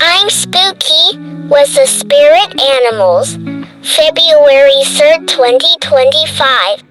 I'm Spooky with the Spirit Animals, February 3rd, 2025.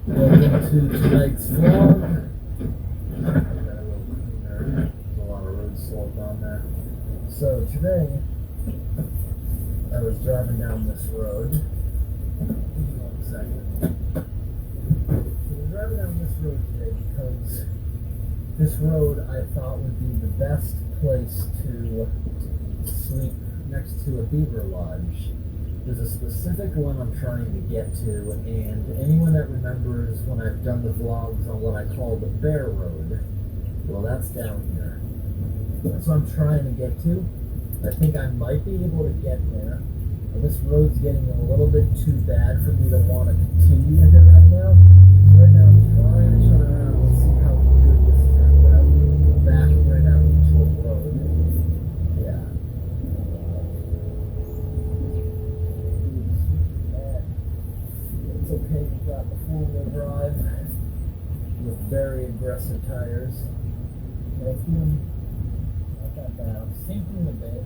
Welcome to tonight's vlog. Got a little cleaner. There's a lot of road salt on there. So today, I was driving down this road. Give me 1 second. So we're driving down this road today because this road I thought would be the best place to sleep next to a beaver lodge. There's a specific one I'm trying to get to, and anyone that remembers when I've done the vlogs on what I call the Bear Road, well, that's down here. That's what I'm trying to get to. I think I might be able to get there. This road's getting a little bit too bad for me to want to continue with it right now. Right now, I'm trying to turn around and see how good this turns out. Back right out into a road. Yeah. It's okay, we got the four-wheel drive with very aggressive tires. But I feel not that bad. I'm sinking a bit.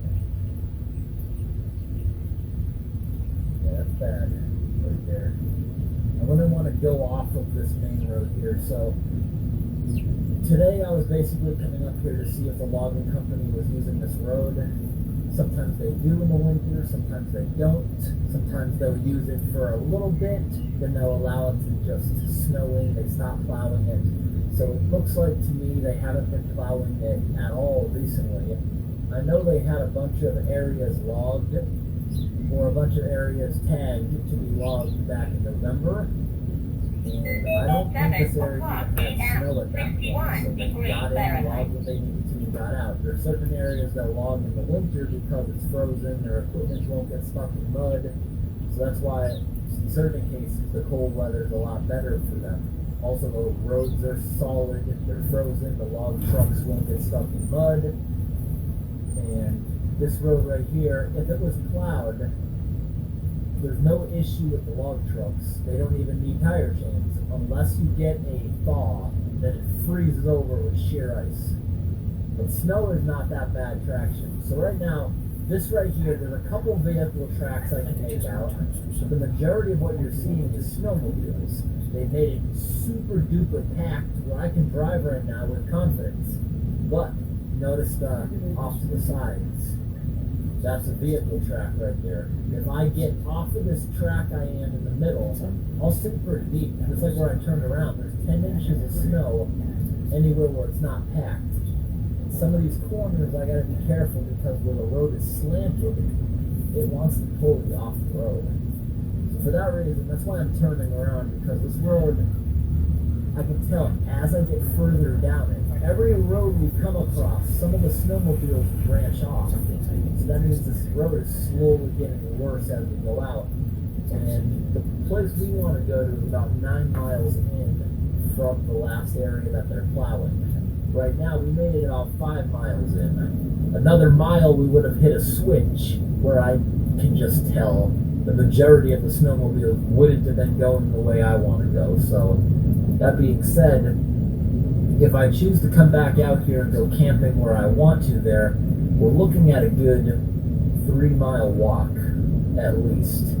Yeah, that's bad right there. I wouldn't want to go off of this main road here. So today I was basically coming up here to see if the logging company was using this road. Sometimes they do in the winter, sometimes they don't. Sometimes they'll use it for a little bit, then they'll allow it to just snow in, they stop plowing it. So it looks like to me they haven't been plowing it at all recently. I know they had a bunch of areas logged, or a bunch of areas tagged to be logged back in November. And I don't think this area had snow at that point, so they got in, logged what they needed to, and got out. There are certain areas that log in the winter because it's frozen, their equipment won't get stuck in mud, so that's why in certain cases the cold weather is a lot better for them. Also, the roads are solid, they're frozen, the log trucks won't get stuck in mud, and this road right here, if it was plowed, there's no issue with the log trucks. They don't even need tire chains. Unless you get a thaw, then it freezes over with sheer ice. But snow is not that bad traction. So right now, this right here, there's a couple vehicle tracks I can make out. The majority of what you're seeing is snowmobiles. They made it super duper packed where I can drive right now with confidence. But notice the off to the sides. That's a vehicle track right there. If I get off of this track I am in the middle, I'll sink pretty deep. Just like where I turned around, there's 10 inches of snow anywhere where it's not packed. And some of these corners I gotta be careful because where the road is slanted, it wants to pull you off the road. So for that reason, that's why I'm turning around, because this road, I can tell as I get further down it, every road we come across, some of the snowmobiles branch off. So that means this road is slowly getting worse as we go out. And the place we want to go to is about 9 miles in from the last area that they're plowing. Right now, we made it about 5 miles in. Another mile, we would have hit a switch where I can just tell the majority of the snowmobiles wouldn't have been going the way I want to go. So, that being said, if I choose to come back out here and go camping where I want to there, we're looking at a good 3-mile walk, at least.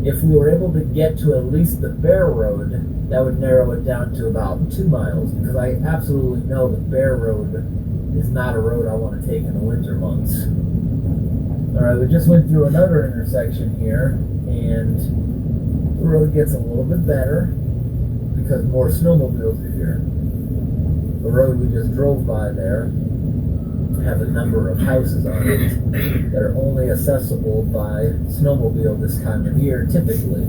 If we were able to get to at least the Bear Road, that would narrow it down to about 2 miles, because I absolutely know the Bear Road is not a road I want to take in the winter months. Alright, we just went through another intersection here, and the road gets a little bit better because more snowmobiles are here. The road we just drove by there have a number of houses on it that are only accessible by snowmobile this time of year, typically.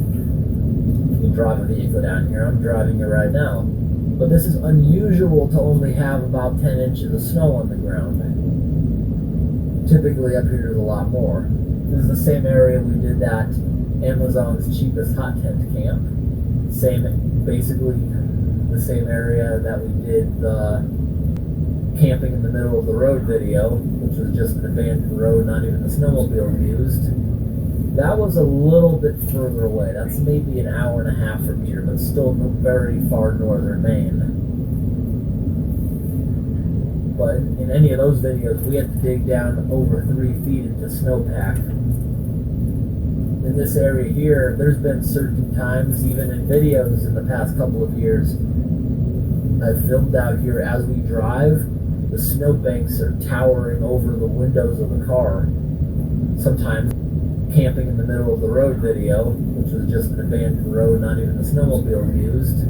You drive a vehicle down here, I'm driving it right now. But this is unusual to only have about 10 inches of snow on the ground. Typically up here there's a lot more. This is the same area we did that Amazon's cheapest hot tent camp. Basically the same area that we did the camping in the middle of the road video, which was just an abandoned road, not even the snowmobile used. That was a little bit further away. That's maybe an hour and a half from here, but still very far northern Maine. But in any of those videos, we had to dig down over 3 feet into snowpack. In this area here, there's been certain times, even in videos in the past couple of years, I've filmed out here as we drive, the snowbanks are towering over the windows of the car. Sometimes camping in the middle of the road video, which was just an abandoned road, not even the snowmobile used.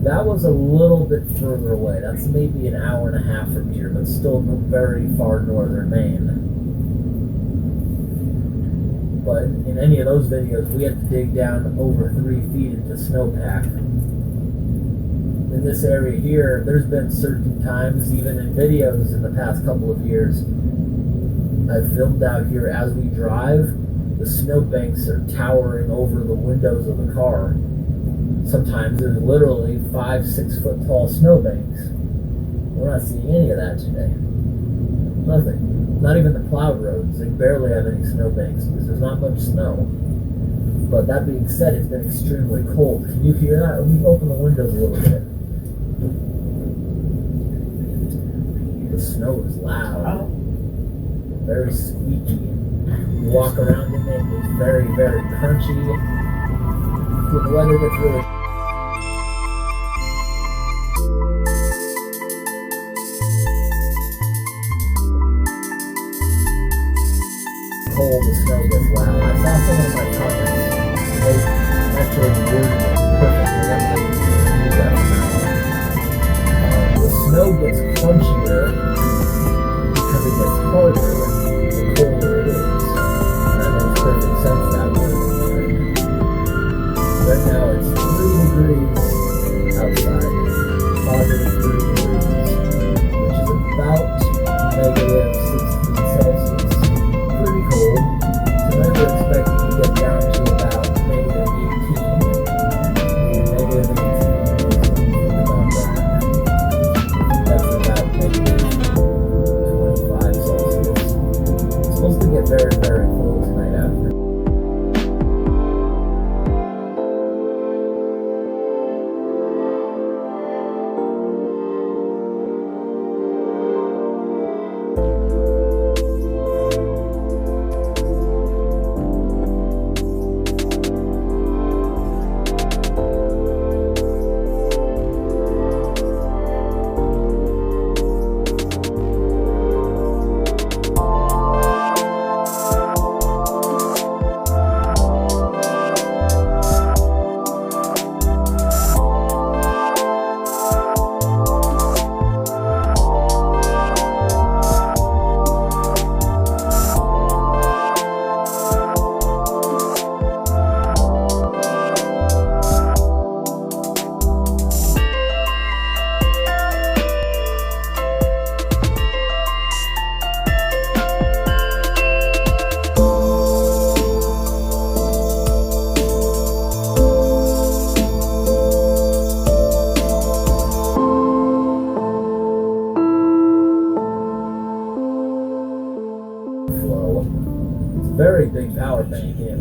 That was a little bit further away. That's maybe an hour and a half from here, but still very far northern Maine. But in any of those videos, we had to dig down over 3 feet into snowpack. In this area here, there's been certain times, even in videos in the past couple of years, I've filmed out here as we drive, the snowbanks are towering over the windows of the car. Sometimes there's literally 5-6 foot tall snowbanks. We're not seeing any of that today. Nothing. Not even the plowed roads. They barely have any snowbanks because there's not much snow. But that being said, it's been extremely cold. Can you hear that? Let me open the windows a little bit. The snow is loud. Very squeaky. You walk around in it, it's very, very crunchy. When the weather gets really cold, the snow gets loud. I saw some of my comments. They actually worded it perfectly. I'm going to use that now. The snow gets crunchier because it gets harder the colder it is. And that makes perfect sense that way. Right now it's 3 degrees outside, positive 3 degrees, which is about negative 16 Celsius. Pretty cold. Tonight we're expecting to get down to about negative 18. Negative 18. Think about that. That's about negative 25 Celsius. It's supposed to get very, very cold tonight after.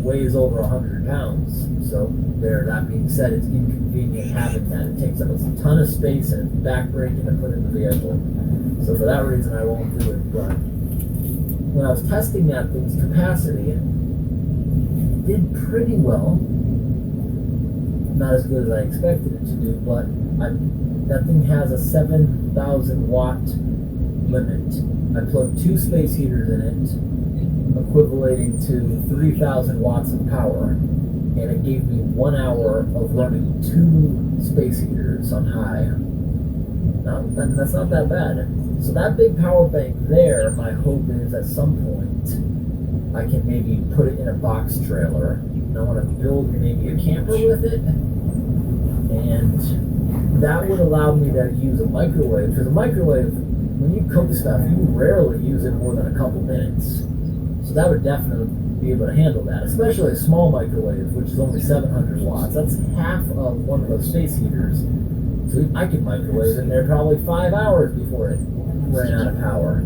weighs over 100 pounds. So that being said, it's inconvenient having that. It takes up a ton of space and it's backbreaking to put in the vehicle. So for that reason, I won't do it. But when I was testing that thing's capacity, it did pretty well. Not as good as I expected it to do, but that thing has a 7,000 watt limit. I plugged 2 space heaters in it, equivalating to 3,000 watts of power, and it gave me 1 hour of running 2 space heaters on high. And that's not that bad. So that big power bank there, my hope is at some point I can maybe put it in a box trailer. And I want to build maybe a camper with it, and that would allow me to use a microwave, because a microwave, when you cook stuff, you rarely use it more than a couple minutes. So that would definitely be able to handle that, especially a small microwave, which is only 700 watts. That's half of one of those space heaters. So I could microwave in there probably 5 hours before it ran out of power.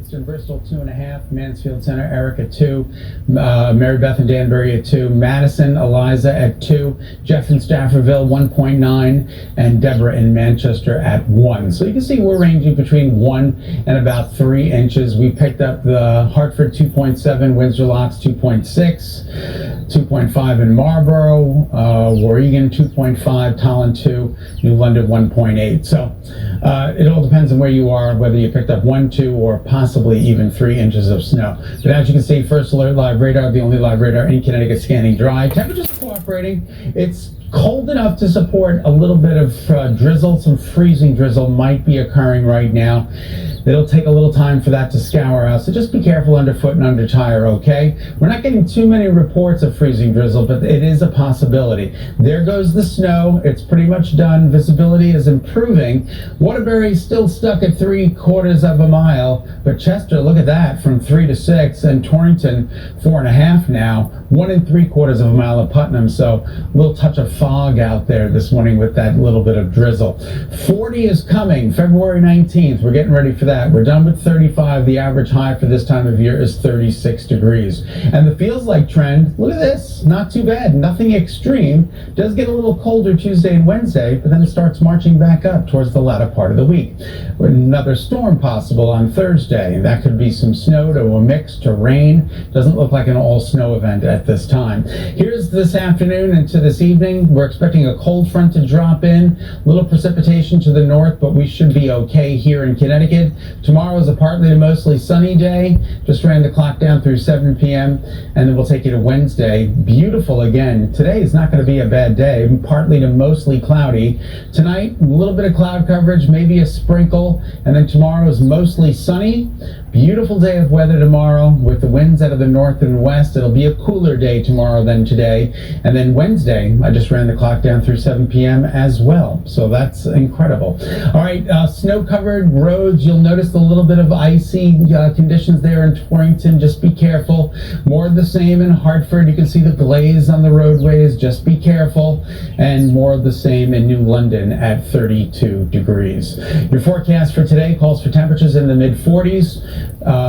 Eastern Bristol 2.5, Mansfield Center, Eric at 2, Mary Beth and Danbury at 2, Madison, Eliza at 2, Jeff in Staffordville 1.9, and Deborah in Manchester at 1. So you can see we're ranging between 1 and about 3 inches. We picked up the Hartford 2.7, Windsor Locks 2.6, 2.5 in Marlborough, Warrigan 2.5, Tolland 2, New London 1.8. So it all depends on where you are, whether you picked up 1, 2, or possibly even 3 inches of snow. But as you can see, first alert live radar, the only live radar in Connecticut scanning dry. Temperatures cooperating. It's cold enough to support a little bit of drizzle. Some freezing drizzle might be occurring right now. It'll take a little time for that to scour out, so just be careful underfoot and under tire, okay? We're not getting too many reports of freezing drizzle, but it is a possibility. There goes the snow. It's pretty much done. Visibility is improving. Waterbury's still stuck at 3/4 of a mile, but Chester, look at that, from 3 to 6, and Torrington 4.5 now, 1 3/4 of a mile of Putnam, so a little touch of fog out there this morning with that little bit of drizzle. 40 is coming, February 19th. We're getting ready for that. We're done with 35. The average high for this time of year is 36 degrees. And the feels like trend, look at this, not too bad, nothing extreme. Does get a little colder Tuesday and Wednesday, but then it starts marching back up towards the latter part of the week. Another storm possible on Thursday. That could be some snow to a mix to rain. Doesn't look like an all snow event at this time. Here's this afternoon into this evening. We're expecting a cold front to drop in, little precipitation to the north, but we should be okay here in Connecticut. Tomorrow is a partly to mostly sunny day. Just ran the clock down through 7 p.m. and then we'll take you to Wednesday. Beautiful again. Today is not going to be a bad day. Partly to mostly cloudy. Tonight, a little bit of cloud coverage, maybe a sprinkle, and then tomorrow is mostly sunny. Beautiful day of weather tomorrow with the winds out of the north and west. It'll be a cooler day tomorrow than today. And then Wednesday, I just ran the clock down through 7 p.m. as well. So that's incredible. All right, snow-covered roads. You'll notice a little bit of icy conditions there in Torrington. Just be careful. More of the same in Hartford. You can see the glaze on the roadways. Just be careful. And more of the same in New London at 32 degrees. Your forecast for today calls for temperatures in the mid-40s.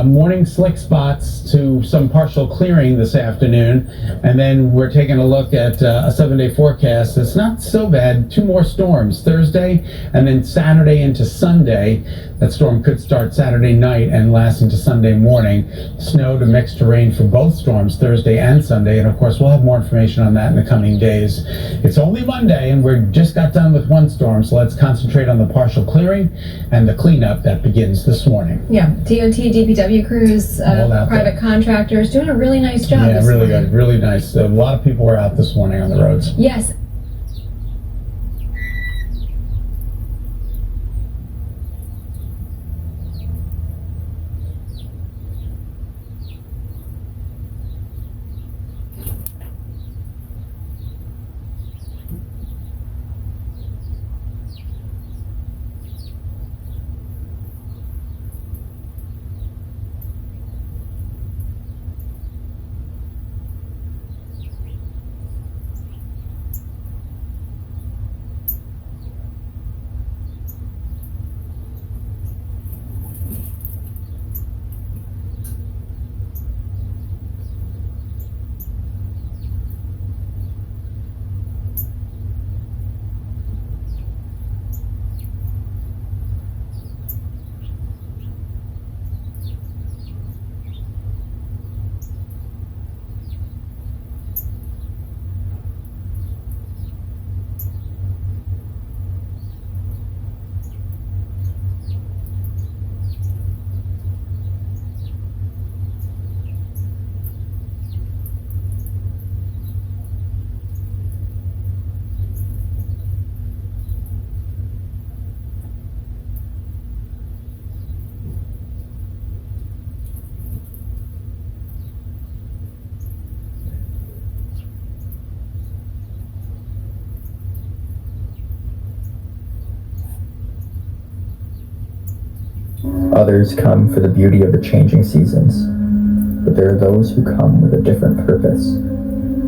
Morning slick spots to some partial clearing this afternoon, and then we're taking a look at a 7-day forecast. It's not so bad. 2 more storms Thursday and then Saturday into Sunday. That storm could start Saturday night and last into Sunday morning. Snow to mixed to rain for both storms Thursday and Sunday, and of course we'll have more information on that in the coming days. It's only Monday and we're just got done with one storm, so let's concentrate on the partial clearing and the cleanup that begins this morning. Yeah, DOT, DPW crews, private contractors doing a really nice job. Yeah, really good, really nice. A lot of people were out this morning on the roads. Yes. Others come for the beauty of the changing seasons, but there are those who come with a different purpose.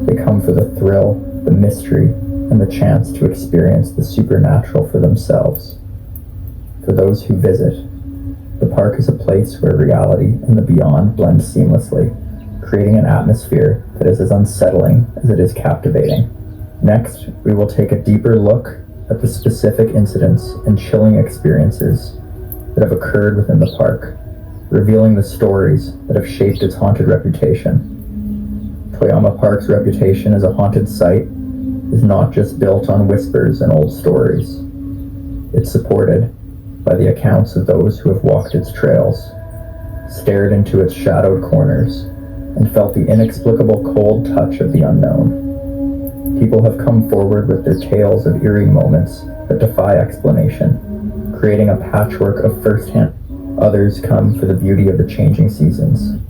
They come for the thrill, the mystery, and the chance to experience the supernatural for themselves. For those who visit, the park is a place where reality and the beyond blend seamlessly, creating an atmosphere that is as unsettling as it is captivating. Next, we will take a deeper look at the specific incidents and chilling experiences that have occurred within the park, revealing the stories that have shaped its haunted reputation. Toyama Park's reputation as a haunted site is not just built on whispers and old stories. It's supported by the accounts of those who have walked its trails, stared into its shadowed corners, and felt the inexplicable cold touch of the unknown. People have come forward with their tales of eerie moments that defy explanation, creating a patchwork of firsthand. Others come for the beauty of the changing seasons.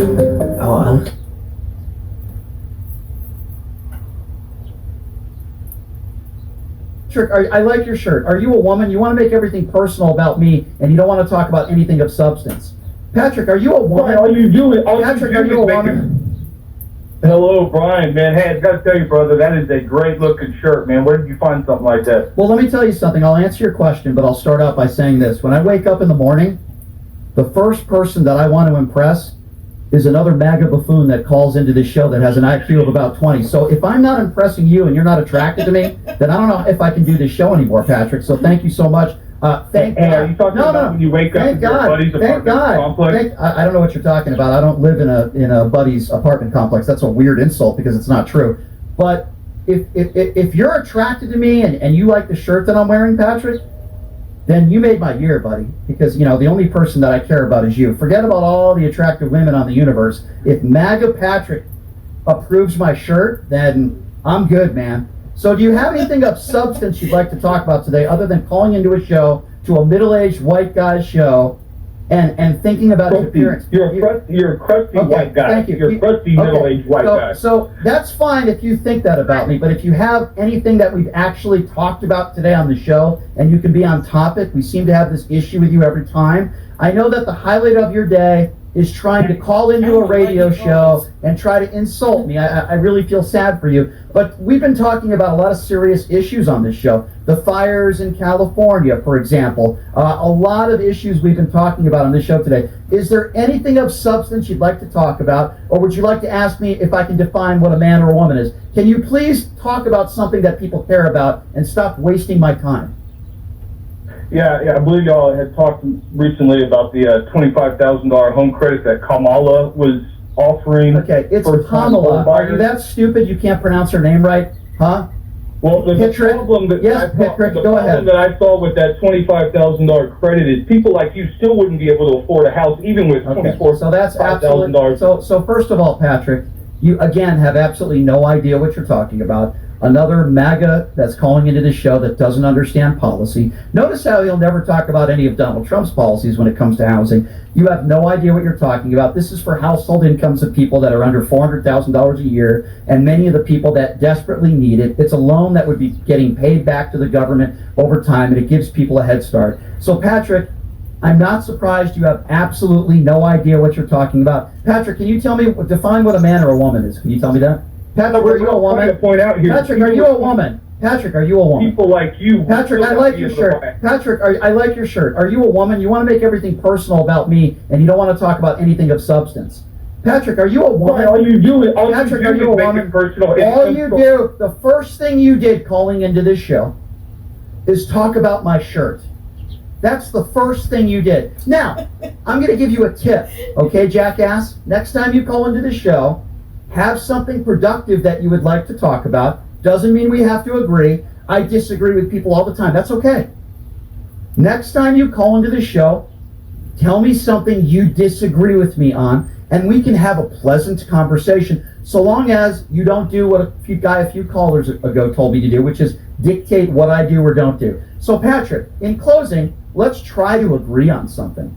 Oh, I like your shirt. Are you a woman? You want to make everything personal about me, and you don't want to talk about anything of substance. Patrick, are you a woman? All you do is Patrick, are you a woman? Hello, Brian, man. Hey, I got to tell you, brother, that is a great looking shirt, man. Where did you find something like that? Well, let me tell you something. I'll answer your question, but I'll start out by saying this. When I wake up in the morning, the first person that I want to impress is another MAGA buffoon that calls into this show that has an IQ of about 20. So if I'm not impressing you and you're not attracted to me, then I don't know if I can do this show anymore, Patrick. So thank you so much. Thank God. Are you talking about when you wake up in your buddy's apartment complex? I don't know what you're talking about. I don't live in a buddy's apartment complex. That's a weird insult because it's not true. But if you're attracted to me and you like the shirt that I'm wearing, Patrick, then you made my year, buddy. Because, you know, the only person that I care about is you. Forget about all the attractive women on the universe. If MAGA Patrick approves my shirt, then I'm good, man. So do you have anything of substance you'd like to talk about today other than calling into a show, to a middle-aged white guy's show, and thinking about his appearance? You're a crusty white guy. Thank you. You're a crusty middle-aged white guy. So that's fine if you think that about me, but if you have anything that we've actually talked about today on the show, and you can be on topic, we seem to have this issue with you every time. I know that the highlight of your day is trying to call into a radio show and try to insult me. I really feel sad for you. But we've been talking about a lot of serious issues on this show. The fires in California, for example. A lot of issues we've been talking about on this show today. Is there anything of substance you'd like to talk about? Or would you like to ask me if I can define what a man or a woman is? Can you please talk about something that people care about and stop wasting my time? Yeah, I believe y'all had talked recently about the $25,000 home credit that Kamala was offering. Okay, it's Kamala. Are you that stupid you can't pronounce her name right? Huh? Well, the problem that that I saw with that $25,000 credit is people like you still wouldn't be able to afford a house even with $24,000. So that's absolutely. So first of all, Patrick, you again have absolutely no idea what you're talking about. Another MAGA that's calling into the show that doesn't understand policy. Notice how he'll never talk about any of Donald Trump's policies when it comes to housing. You have no idea what you're talking about. This is for household incomes of people that are under $400,000 a year, and many of the people that desperately need it. It's a loan that would be getting paid back to the government over time, and it gives people a head start. So, Patrick, I'm not surprised you have absolutely no idea what you're talking about. Patrick, can you tell me, define what a man or a woman is? Can you tell me that? Patrick, are you a woman? Patrick, are you a woman? Patrick, are you a woman? People like you. Patrick, I like your shirt. Patrick, I like your shirt. Are you a woman? You want to make everything personal about me, and you don't want to talk about anything of substance. Patrick, are you a woman? All you do is Patrick, are you a woman? All you do, the first thing you did calling into this show is talk about my shirt. That's the first thing you did. Now, I'm going to give you a tip, okay, jackass? Next time you call into the show, have something productive that you would like to talk about. Doesn't mean we have to agree. I disagree with people all the time. That's okay. Next time you call into the show, tell me something you disagree with me on, and we can have a pleasant conversation, so long as you don't do what a few callers ago told me to do, which is dictate what I do or don't do. So, Patrick, in closing, let's try to agree on something.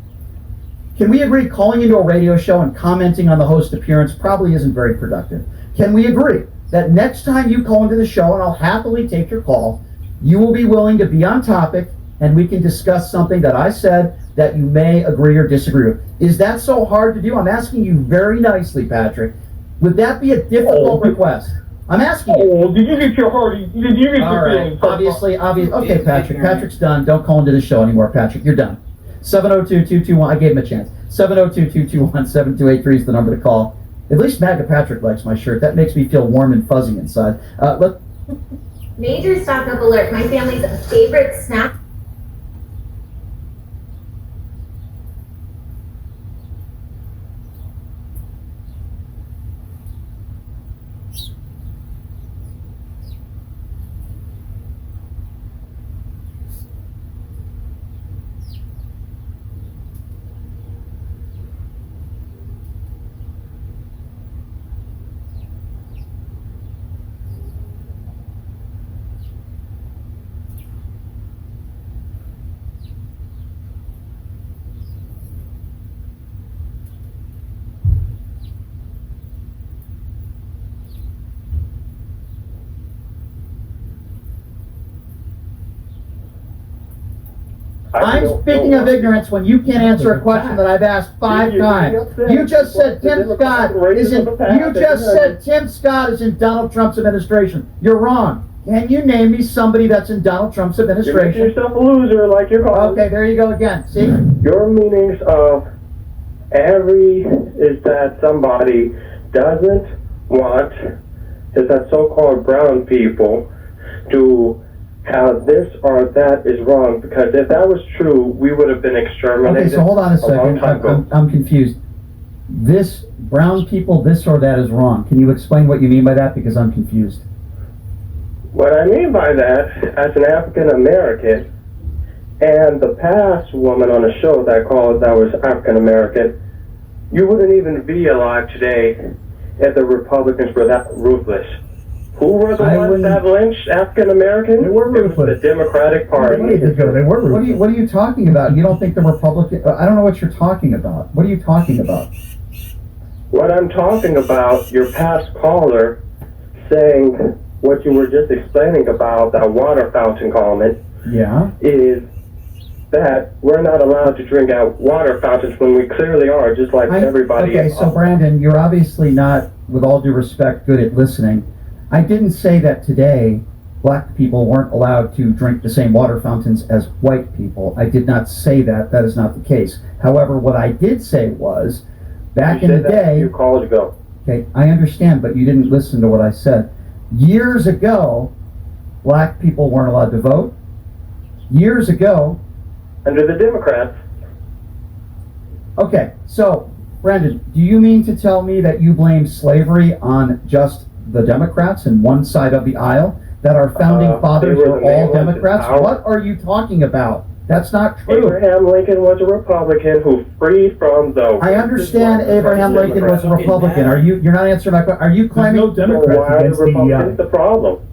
Can we agree calling into a radio show and commenting on the host appearance probably isn't very productive? Can we agree that next time you call into the show, and I'll happily take your call, you will be willing to be on topic and we can discuss something that I said that you may agree or disagree with? Is that so hard to do? I'm asking you very nicely, Patrick. Would that be a difficult request? I'm asking you. Oh, did you get your heart? Did you get your feelings? Obviously. Okay, Patrick. Patrick's done. Don't call into the show anymore, Patrick. You're done. 702-221, I gave him a chance. 702-221-7283 is the number to call. At least MAGA Patrick likes my shirt. That makes me feel warm and fuzzy inside. Major stock up alert. My family's favorite snack. I'm speaking of ignorance when you can't answer a question that I've asked 5 times. You just said Tim Scott is in. You just said Tim Scott is in Donald Trump's administration. You're wrong. Can you name me somebody that's in Donald Trump's administration? You're making yourself a loser, like you're calling. Okay, there you go again. See? Your meanings of every is that somebody doesn't want is that so-called brown people to have this or that is wrong, because if that was true, we would have been exterminated. Okay, so hold on a second. long time ago. I'm confused. This brown people, this or that is wrong. Can you explain what you mean by that? Because I'm confused. What I mean by that, as an African American, and the past woman on the show that called that was African American, you wouldn't even be alive today if the Republicans were that ruthless. Who were the ones that lynched African Americans? They were ruthless. It was the Democratic Party. They were ruthless. What are you talking about? You don't think the Republican? I don't know what you're talking about. What are you talking about? What I'm talking about, your past caller saying what you were just explaining about that water fountain comment. Yeah. Is that we're not allowed to drink out water fountains when we clearly are, just like everybody else. Okay, so Brandon, you're obviously not, with all due respect, good at listening. I didn't say that today black people weren't allowed to drink the same water fountains as white people. I did not say that. That is not the case. However, what I did say was, back in the day... You called ago. Okay, I understand, but you didn't listen to what I said. Years ago, black people weren't allowed to vote. Years ago... Under the Democrats. Okay, so, Brandon, do you mean to tell me that you blame slavery on just the Democrats and one side of the aisle? That our founding fathers were all Democrats? What are you talking about? That's not true. Abraham Lincoln was a Republican who freed from the... I understand Abraham Lincoln was a Republican. You're not answering my question. Are you claiming... There's no Democrats against Republicans. The problem.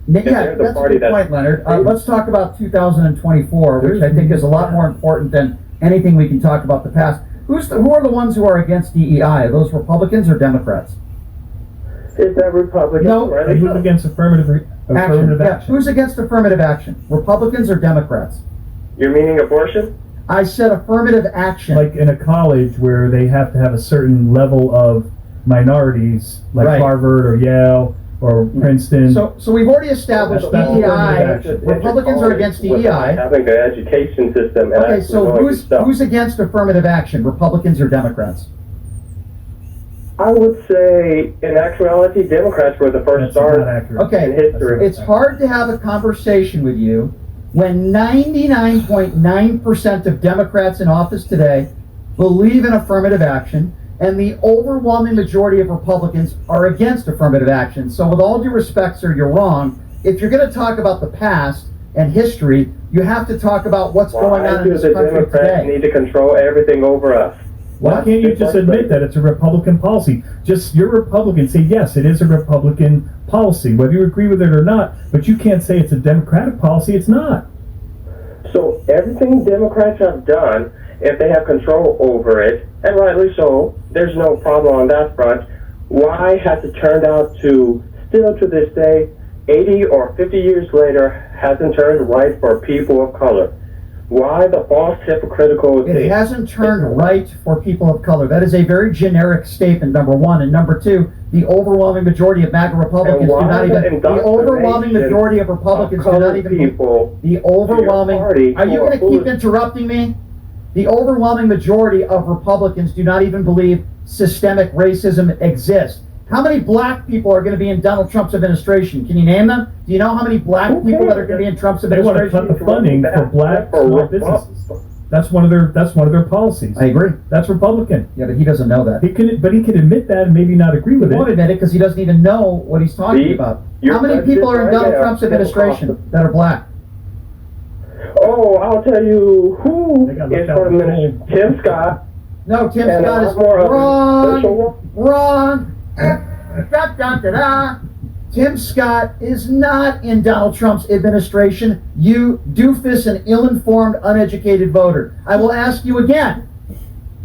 Yeah, that's a good point, Leonard. Let's talk about 2024, which I think is a lot more important than anything we can talk about the past. Who are the ones who are against DEI? Are those Republicans or Democrats? Is that Republican? No. Who's against affirmative action? Yeah. Who's against affirmative action? Republicans or Democrats? You're meaning abortion? I said affirmative action. Like in a college where they have to have a certain level of minorities, like Right. Harvard or Yale or Princeton. So we've already established DEI. Republicans are against DEI. Having the education system. And Okay, so who's against affirmative action? Republicans or Democrats? I would say, in actuality, Democrats were the first start in history. It's hard to have a conversation with you when 99.9% of Democrats in office today believe in affirmative action, and the overwhelming majority of Republicans are against affirmative action. So with all due respect, sir, you're wrong. If you're going to talk about the past and history, you have to talk about what's going on in this country Democrats today. need to control everything over us. Why can't you just admit that it's a Republican policy? Just, you're a Republican, say, yes, it is a Republican policy, whether you agree with it or not, but you can't say it's a Democratic policy, it's not. So everything Democrats have done, if they have control over it, and rightly so, there's no problem on that front, why has it turned out to, still to this day, 80 or 50 years later, hasn't turned right for people of color? Why the false hypocritical thing? It hasn't turned right for people of color. That is a very generic statement, number one. And number two, the overwhelming majority of MAGA Republicans do not even... The overwhelming majority of Republicans do not even... The overwhelming... Are you going to keep interrupting me? The overwhelming majority of Republicans do not even believe systemic racism exists. How many black people are going to be in Donald Trump's administration? Can you name them? Do you know how many black people that are going to be in Trump's administration? They want to cut the funding for black small businesses. That's one of their policies. I agree. That's Republican. Yeah, but he doesn't know that. He can admit that and maybe not agree with it. He won't admit it because he doesn't even know what he's talking about. How many people are in Donald Trump's administration that are black? Oh, I'll tell you who is for the minister. Tim Scott. No, Tim Scott is wrong. Tim Scott is not in Donald Trump's administration. You doofus and ill-informed, uneducated voter. I will ask you again.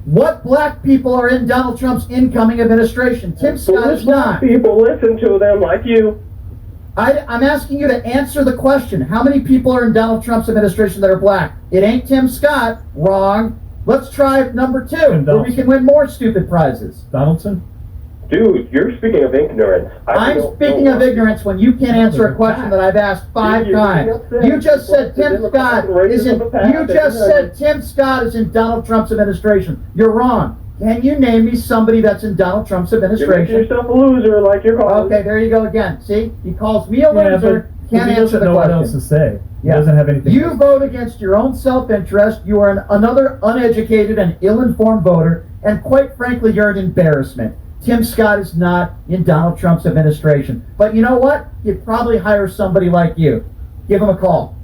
What black people are in Donald Trump's incoming administration? Tim Scott is not. People listen to them like you. I'm asking you to answer the question. How many people are in Donald Trump's administration that are black? It ain't Tim Scott. Wrong. Let's try number 2, where we can win more stupid prizes. Donaldson? Dude, you're speaking of ignorance. I'm speaking of ignorance when you can't answer a question that I've asked 5 times. You just said Tim Scott is in. You just said Tim Scott is in Donald Trump's administration. You're wrong. Can you name me somebody that's in Donald Trump's administration? You're making yourself a loser, like you're calling. Okay, there you go again. See, he calls me a loser. Can't answer the question. He doesn't know what else to say. He doesn't have anything. You vote against your own self-interest. You are another uneducated and ill-informed voter, and quite frankly, you're an embarrassment. Tim Scott is not in Donald Trump's administration. But you know what? You'd probably hire somebody like you. Give him a call.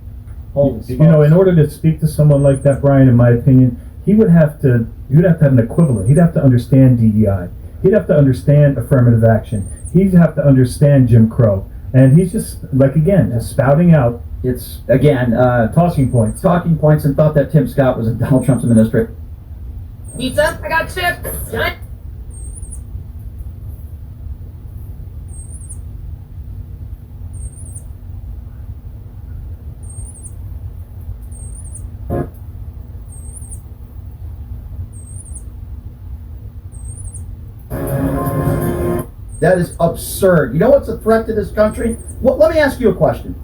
You know, in order to speak to someone like that, Brian, in my opinion, you'd have to have an equivalent. He'd have to understand DEI. He'd have to understand affirmative action. He'd have to understand Jim Crow. And he's just, like, again, just spouting out. It's, again, talking points. Talking points, and thought that Tim Scott was in Donald Trump's administration. Pizza? I got chips. That is absurd. You know what's a threat to this country? Well, let me ask you a question.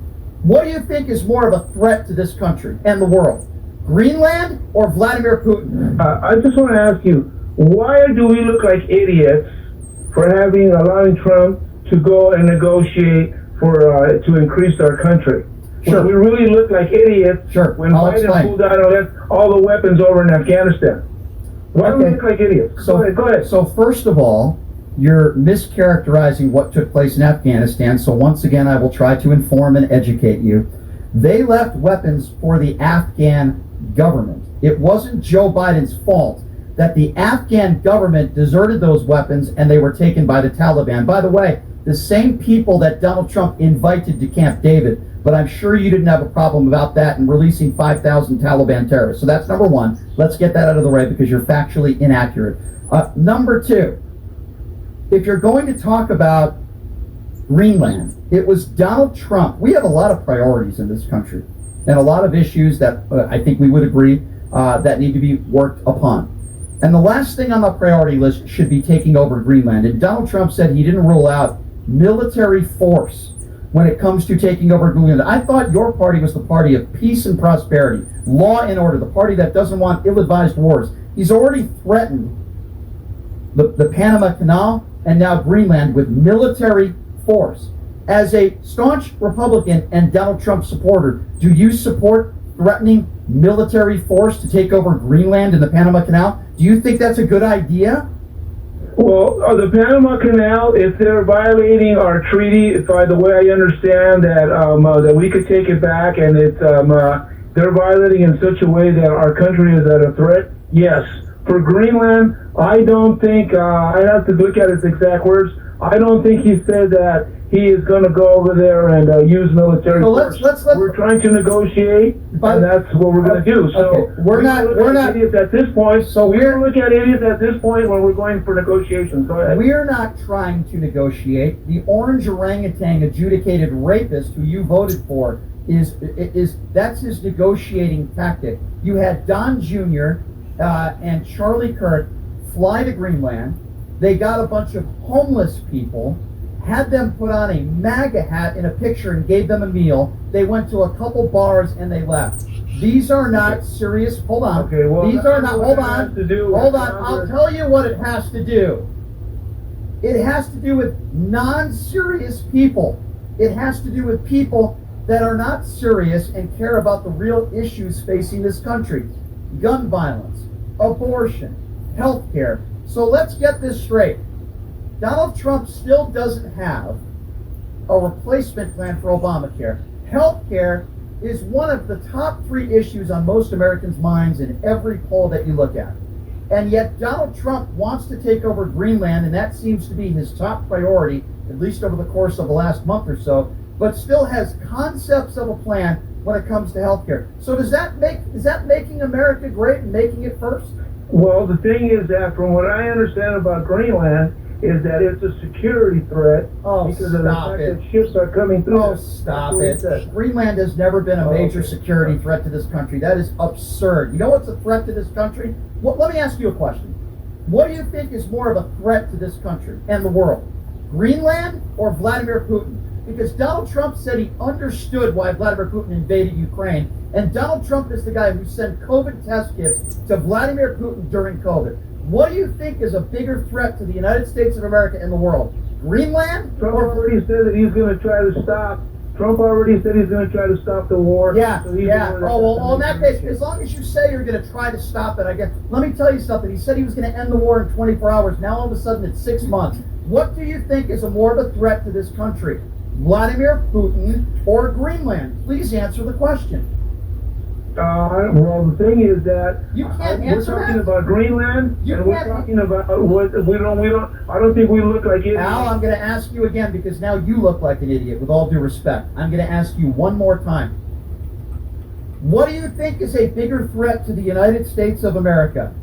What do you think is more of a threat to this country and the world? Greenland or Vladimir Putin? I just want to ask you, why do we look like idiots for allowing Trump to go and negotiate to increase our country? Sure. When we really look like idiots when I'll Biden explain. pulled out all the weapons over in Afghanistan. Why do we look like idiots? Go ahead. So first of all, you're mischaracterizing what took place in Afghanistan. So once again, I will try to inform and educate you. They left weapons for the Afghan government. It wasn't Joe Biden's fault that the Afghan government deserted those weapons and they were taken by the Taliban. By the way, the same people that Donald Trump invited to Camp David, but I'm sure you didn't have a problem about that and releasing 5,000 Taliban terrorists. So that's number one. Let's get that out of the way because you're factually inaccurate. Number two, if you're going to talk about Greenland, it was Donald Trump. We have a lot of priorities in this country and a lot of issues that I think we would agree that need to be worked upon. And the last thing on the priority list should be taking over Greenland. And Donald Trump said he didn't rule out military force when it comes to taking over Greenland. I thought your party was the party of peace and prosperity, law and order, the party that doesn't want ill-advised wars. He's already threatened the Panama Canal and now Greenland with military force. As a staunch Republican and Donald Trump supporter, do you support threatening military force to take over Greenland and the Panama Canal? Do you think that's a good idea? Well, the Panama Canal, if they're violating our treaty, by the way I understand that we could take it back, and it's they're violating in such a way that our country is at a threat, yes. For Greenland, I don't think, I'd have to look at his exact words, I don't think he said that he is going to go over there and use military force. We're trying to negotiate, and that's what we're going to do. So okay. We're not idiots at this point. So we're looking at idiots at this point when we're going for negotiations. Go ahead. We're not trying to negotiate. The orange orangutan adjudicated rapist who you voted for that's his negotiating tactic. You had Don Jr. And Charlie Kirk fly to Greenland. They got a bunch of homeless people, had them put on a MAGA hat in a picture and gave them a meal. They went to a couple bars and they left. These are not serious. Hold on. Okay, well, these are not. Hold on. Hold on. I'll tell you what it has to do. It has to do with non-serious people. It has to do with people that are not serious and care about the real issues facing this country. Gun violence, abortion, health care. So let's get this straight. Donald Trump still doesn't have a replacement plan for Obamacare. Health care is one of the top 3 issues on most Americans' minds in every poll that you look at. And yet Donald Trump wants to take over Greenland, and that seems to be his top priority, at least over the course of the last month or so, but still has concepts of a plan when it comes to healthcare. So is that making America great and making it first? Well, the thing is that from what I understand about Greenland is that it's a security threat because of the fact that ships are coming through. Oh, stop it. Greenland has never been a major security threat to this country. That is absurd. You know what's a threat to this country? Well, let me ask you a question. What do you think is more of a threat to this country and the world? Greenland or Vladimir Putin? Because Donald Trump said he understood why Vladimir Putin invaded Ukraine, and Donald Trump is the guy who sent COVID test kits to Vladimir Putin during COVID. What do you think is a bigger threat to the United States of America and the world? Greenland? Trump already said that he's going to try to stop. Trump already said he's going to try to stop the war. Yeah, so yeah. Oh, well, in that case, as long as you say you're going to try to stop it, I guess. Let me tell you something. He said he was going to end the war in 24 hours. Now all of a sudden it's 6 months. What do you think is more of a threat to this country? Vladimir Putin or Greenland? Please answer the question. Well, the thing is that you can't answer we're talking that? about Greenland, and we're talking about what we don't. I don't think we look like idiots. Al, I'm going to ask you again because now you look like an idiot. With all due respect, I'm going to ask you one more time. What do you think is a bigger threat to the United States of America?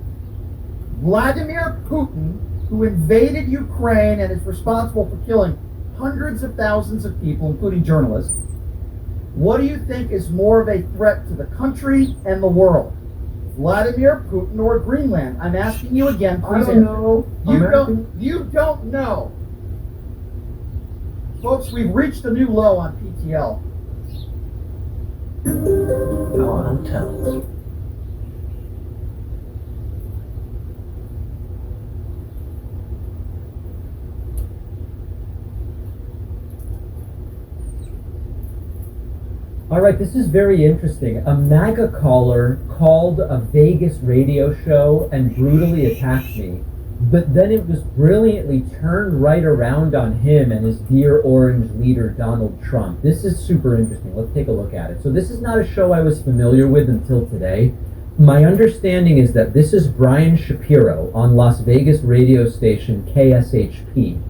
Vladimir Putin, who invaded Ukraine and is responsible for killing hundreds of thousands of people, including journalists. What do you think is more of a threat to the country and the world? Vladimir Putin or Greenland? I'm asking you again. Please I don't know. You don't know. Folks, we've reached a new low on PTL. Go on, tell. All right, this is very interesting. A MAGA caller called a Vegas radio show and brutally attacked me, but then it was brilliantly turned right around on him and his dear orange leader, Donald Trump. This is super interesting. Let's take a look at it. So this is not a show I was familiar with until today. My understanding is that this is Brian Shapiro on Las Vegas radio station KSHP,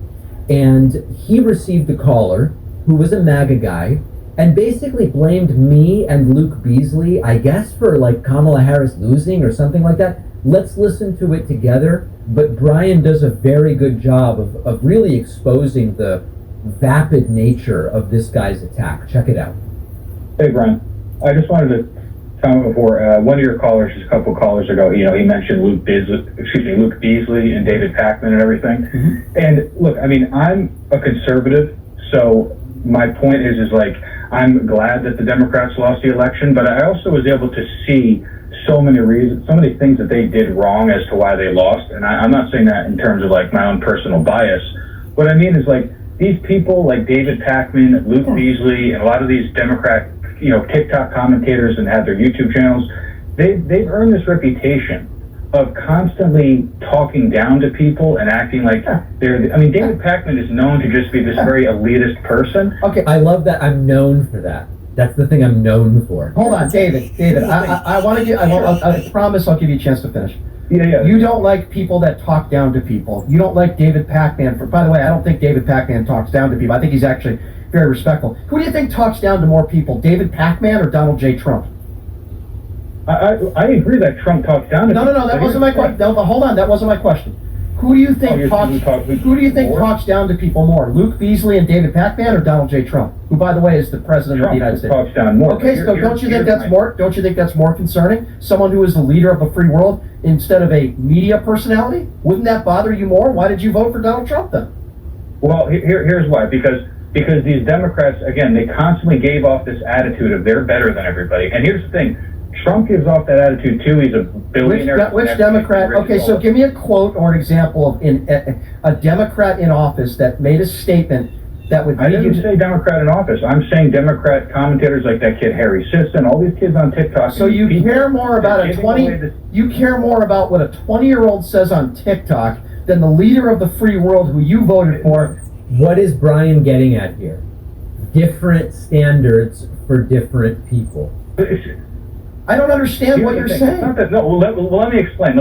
and he received a caller who was a MAGA guy and basically blamed me and Luke Beasley, I guess, for like Kamala Harris losing or something like that. Let's listen to it together. But Brian does a very good job of really exposing the vapid nature of this guy's attack. Check it out. Hey, Brian. I just wanted to comment before one of your callers, just a couple callers ago, he mentioned Luke Beasley and David Pakman and everything. Mm-hmm. And look, I mean, I'm a conservative, so my point is like, I'm glad that the Democrats lost the election, but I also was able to see so many reasons, so many things that they did wrong as to why they lost. And I'm not saying that in terms of like my own personal bias. What I mean is like these people like David Pakman, Luke Beasley, and a lot of these Democrat, TikTok commentators and have their YouTube channels, they've earned this reputation of constantly talking down to people and acting like they're. I mean, David Pakman is known to just be this very elitist person. Okay, I love that. I'm known for that. That's the thing I'm known for. Hold on, David. I want to give. I promise I'll give you a chance to finish. Yeah. You don't like people that talk down to people. You don't like David Pakman. By the way, I don't think David Pakman talks down to people. I think he's actually very respectful. Who do you think talks down to more people, David Pakman or Donald J. Trump? I agree that Trump talks down to people. No, that wasn't my question. No, hold on, that wasn't my question. Who do you think talks down to people more, Luke Beasley and David Pakman or Donald J. Trump, who, by the way, is the president of the United States? Talks down more. Okay, so don't you think that's more concerning? Someone who is the leader of a free world instead of a media personality? Wouldn't that bother you more? Why did you vote for Donald Trump then? Well, here's why. Because these Democrats, again, they constantly gave off this attitude of they're better than everybody. And here's the thing. Trump gives off that attitude too. He's a billionaire. Which Democrat? Okay, so give me a quote or an example of a Democrat in office that made a statement that would. I didn't say Democrat in office. I'm saying Democrat commentators like that kid Harry Sisson, all these kids on TikTok. So you care more about You care more about what a 20-year-old says on TikTok than the leader of the free world who you voted for. What is Brian getting at here? Different standards for different people. I don't understand what you're saying. Let me explain.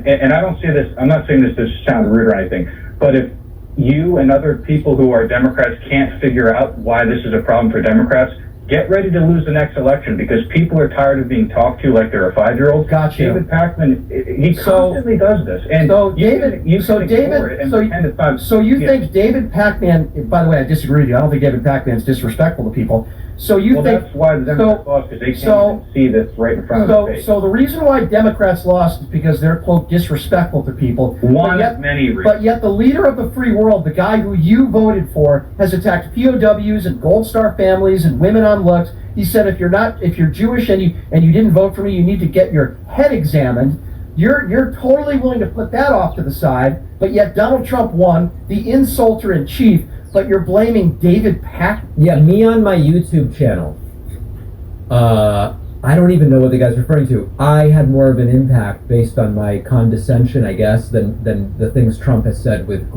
And I don't see this. I'm not saying this to sound rude or anything. But if you and other people who are Democrats can't figure out why this is a problem for Democrats, get ready to lose the next election because people are tired of being talked to like they're a 5-year-old. Gotcha. David Pakman, he constantly does this. And so you David, can so ignore it David, and so, pretend it's not, so you think David Pakman? By the way, I disagree with you. I don't think David Pakman's disrespectful to people. So you think that's why the Democrats lost, because they can't even see this right in front of their face. So the reason why Democrats lost is because they're, quote, disrespectful to people. One of many reasons. But yet the leader of the free world, the guy who you voted for, has attacked POWs and Gold Star families and women on looks. He said if you're Jewish and you didn't vote for me, you need to get your head examined. You're totally willing to put that off to the side, but yet Donald Trump won, the insulter in chief. But you're blaming David Pakman? Yeah, me on my YouTube channel. I don't even know what the guy's referring to. I had more of an impact based on my condescension, I guess, than the things Trump has said with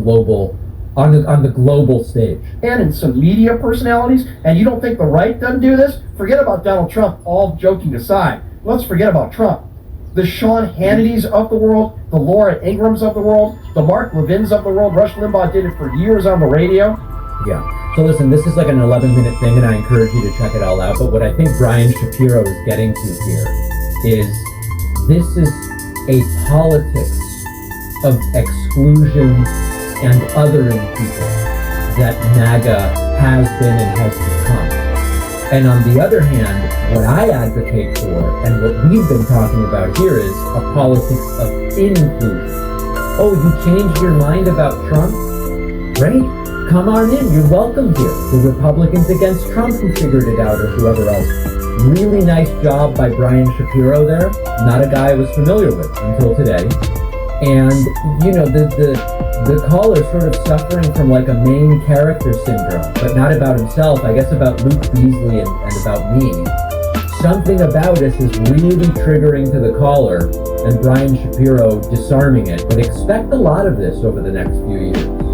on the global stage. And in some media personalities, and you don't think the right doesn't do this? Forget about Donald Trump, all joking aside. Let's forget about Trump. The Sean Hannitys of the world, the Laura Ingrams of the world, the Mark Levins of the world. Rush Limbaugh did it for years on the radio. Yeah. So listen, this is like an 11-minute thing, and I encourage you to check it all out. But what I think Brian Shapiro is getting to here is this is a politics of exclusion and othering people that MAGA has been and has become. And on the other hand, what I advocate for, and what we've been talking about here, is a politics of inclusion. Oh, you changed your mind about Trump? Great. Come on in, you're welcome here. The Republicans against Trump who figured it out, or whoever else. Really nice job by Brian Shapiro there. Not a guy I was familiar with until today. And, you know, the caller sort of suffering from like a main character syndrome, but not about himself, I guess about Luke Beasley and about me. Something about us is really triggering to the caller, and Brian Shapiro disarming it. But expect a lot of this over the next few years.